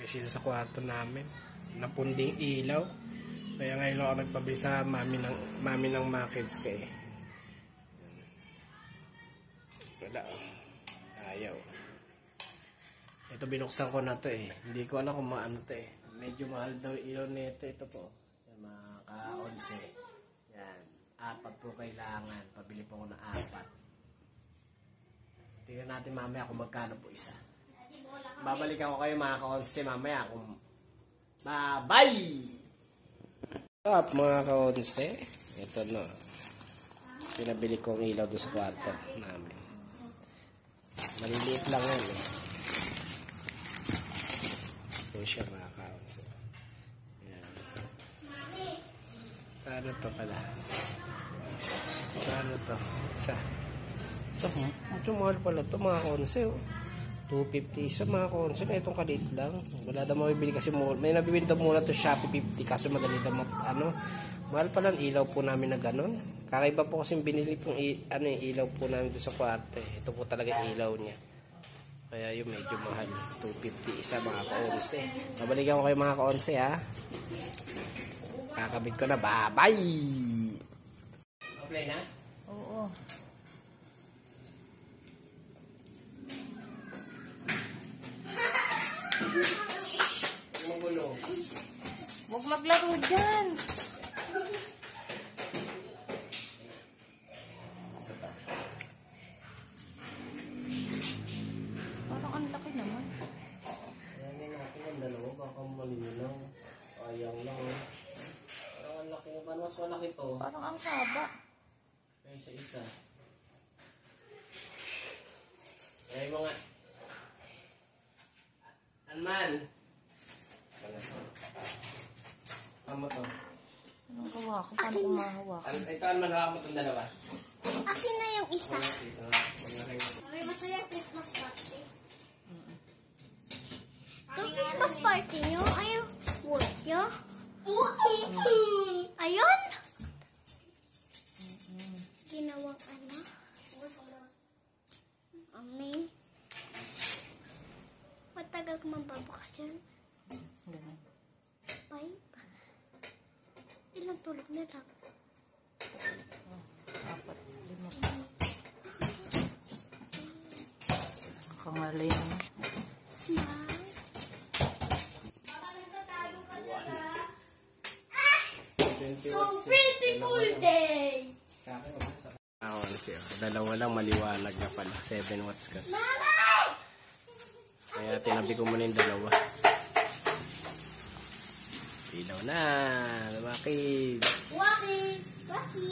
Kasi sa kwarto namin, napunding ilaw. Kaya ngayon ako nagpabili sa mami ng mga kids ko eh. Wala. Ayaw. Ito binuksan ko na to eh. Hindi ko alam kung maano to eh. Medyo mahal daw ilaw nito. Ito po. Yan, mga ka-11. Yan. 4 po kailangan. Pabili po ako ng 4. Tingnan natin mamaya kung magkano po isa. Babalikan ko kayo mga ka-11 mamaya kung bye-bye! Up mga ka-11. Ito no. Pinabili ko ang ilaw doon sa kwarto namin. Maliliit lang yan eh. Ito siya mga ka-11. Yan. Ano to pala? Ano to? Isa. Ito mahal pala ito mga ka-11 oh. 250 sa mga konsen. Itong kalit lang. Wala daw mabibili kasi may nabibinta muna to Shopee 50 kaso madali daw mahal pala ang ilaw po namin na ganun. Kakaiba po kasi binili pong yung ilaw po namin doon sa kwarto eh. Ito po talaga ilaw niya. Kaya yung medyo mahal. 250 isa mga ka-11. Babalikan ko kayo mga ka-11 ha. Kakabit ko na. Bye-bye! Okay na? Oo. Huwag maglaro dyan. Parang ang laki naman. Ayan natin ang dalawa. Baka malinaw. Ayaw lang. Parang ang laki. Paano mas malaki to? Parang ang haba. Kaya isa-isa. Ayan mga Anman! Ano to? Anong hawakan? Paano kung mahawakan? Ito Anman, hawak mo itong dalawa. Akin na yung isa. May masaya Christmas party. Ito Christmas party nyo? Ayaw. Work nyo? Ayun? Ginawang ano? Ami. Matagal ko magbabukas yan. Ganun. 5. Ilang tulog na lang? 4, 5. Kangalay naman. So beautiful day! Dalawa lang maliwanag na pala. 7 watts kasi. Kaya tinabi ko muna yung dalawa. Ilaw na. Lumaki. Waki! Waki!